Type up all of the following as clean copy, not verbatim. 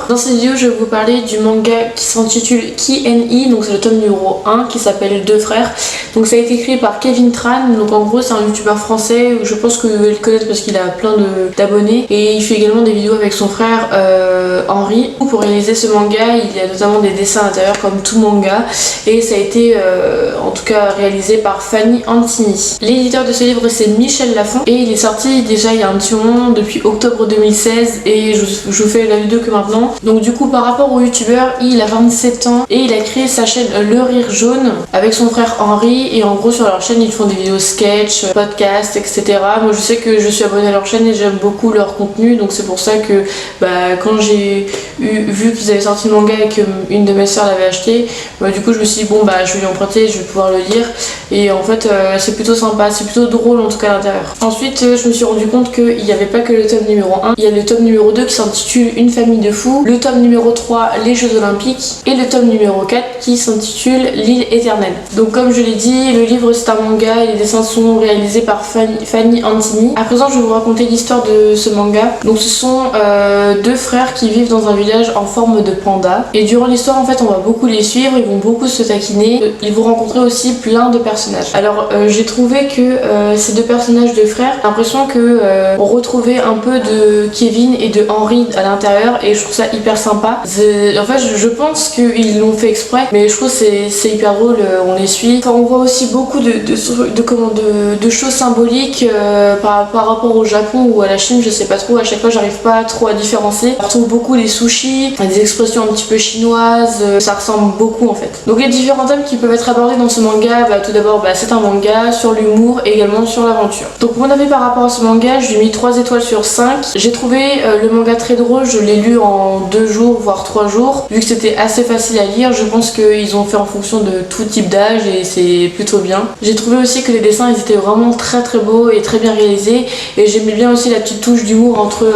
Dans cette vidéo, je vais vous parler du manga qui s'intitule KNI, donc c'est le tome numéro 1 qui s'appelle Deux frères. Donc ça a été écrit par Kevin Tran, donc en gros c'est un youtubeur français, je pense que vous devez le connaître parce qu'il a plein d'abonnés et il fait également des vidéos avec son frère Henri. Pour réaliser ce manga, il y a notamment des dessins à l'intérieur comme tout manga et ça a été en tout cas réalisé par Fanny Antini. L'éditeur de ce livre c'est Michel Lafon et il est sorti déjà il y a un petit moment, depuis octobre 2016 et je vous fais la vidéo que maintenant. Donc du coup par rapport au youtubeur, il a 27 ans et il a créé sa chaîne Le Rire Jaune avec son frère Henri et en gros sur leur chaîne ils font des vidéos sketch, podcasts, etc. Moi je sais que je suis abonnée à leur chaîne et j'aime beaucoup leur contenu, donc c'est pour ça que quand j'ai vu qu'ils avaient sorti le manga et qu'une de mes soeurs l'avait acheté, du coup je me suis dit bon je vais lui emprunter, je vais pouvoir le lire et en fait c'est plutôt sympa, c'est plutôt drôle en tout cas à l'intérieur. Ensuite je me suis rendu compte qu'il n'y avait pas que le tome numéro 1, il y a le tome numéro 2 qui s'intitule Une famille de fous, le tome numéro 3 Les Jeux Olympiques et le tome numéro 4 qui s'intitule L'île éternelle. Donc comme je l'ai dit, le livre c'est un manga et les dessins sont réalisés par Fanny Antini. À présent je vais vous raconter l'histoire de ce manga. Donc ce sont deux frères qui vivent dans un village en forme de panda et durant l'histoire en fait on va beaucoup les suivre, ils vont beaucoup se taquiner, ils vont rencontrer aussi plein de personnages. Alors j'ai trouvé que ces deux personnages de frères, j'ai l'impression que on retrouvait un peu de Kevin et de Henri à l'intérieur et je trouve ça hyper sympa. En fait je pense qu'ils l'ont fait exprès mais je trouve que c'est hyper drôle, on les suit. Enfin, on voit aussi beaucoup de choses symboliques par rapport au Japon ou à la Chine, je sais pas trop, à chaque fois j'arrive pas trop à différencier. On retrouve beaucoup les sushis, des expressions un petit peu chinoises, ça ressemble beaucoup en fait. Donc les différents thèmes qui peuvent être abordés dans ce manga, tout d'abord c'est un manga sur l'humour et également sur l'aventure. Donc mon avis par rapport à ce manga, je lui ai mis 3 étoiles sur 5. J'ai trouvé le manga très drôle, je l'ai lu en 2 jours voire 3 jours, vu que c'était assez facile à lire. Je pense qu'ils ont fait en fonction de tout type d'âge et c'est plutôt bien. J'ai trouvé aussi que les dessins ils étaient vraiment très beaux et très bien réalisés et j'aimais bien aussi la petite touche d'humour entre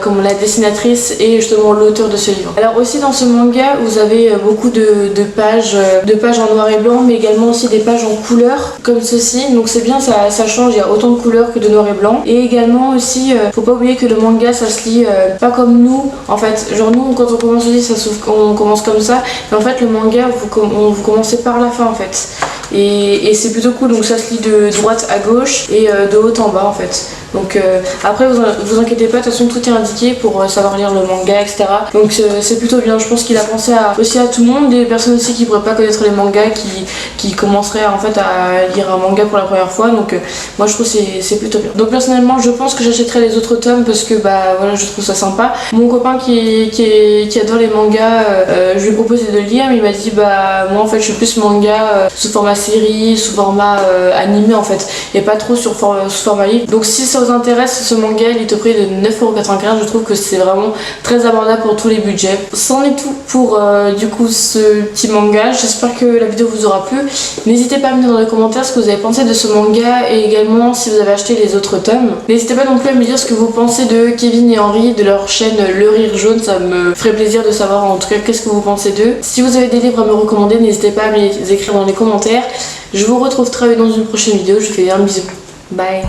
comme la dessinatrice et justement l'auteur de ce livre. Alors aussi dans ce manga vous avez beaucoup de pages en noir et blanc mais également aussi des pages en couleur comme ceci, donc c'est bien, ça change, il y a autant de couleurs que de noir et blanc. Et également aussi faut pas oublier que le manga ça se lit pas comme nous en fait, genre nous quand on commence le livre on commence comme ça mais en fait le manga vous commencez par la fin en fait et c'est plutôt cool, donc ça se lit de droite à gauche et de haut en bas en fait. Donc après vous inquiétez pas, de toute façon tout est indiqué pour savoir lire le manga etc. Donc c'est plutôt bien, je pense qu'il a pensé aussi à tout le monde, des personnes aussi qui pourraient pas connaître les mangas qui commenceraient en fait à lire un manga pour la première fois, donc moi je trouve que c'est plutôt bien. Donc personnellement je pense que j'achèterai les autres tomes parce que voilà je trouve ça sympa. Mon copain qui adore les mangas, je lui ai proposé de le lire mais il m'a dit moi en fait je suis plus manga sous format série, sous format animé en fait et pas trop sous format livre. Donc si ça vous intéresse, ce manga il est au prix de 9,95€, je trouve que c'est vraiment très abordable pour tous les budgets. C'en est tout pour du coup ce petit manga, j'espère que la vidéo vous aura plu. N'hésitez pas à me dire dans les commentaires ce que vous avez pensé de ce manga et également si vous avez acheté les autres tomes. N'hésitez pas non plus à me dire ce que vous pensez de Kevin et Henri, de leur chaîne Le Rire Jaune, ça me ferait plaisir de savoir en tout cas qu'est-ce que vous pensez d'eux. Si vous avez des livres à me recommander, n'hésitez pas à me les écrire dans les commentaires. Je vous retrouve très vite dans une prochaine vidéo, je vous fais un bisou. Bye.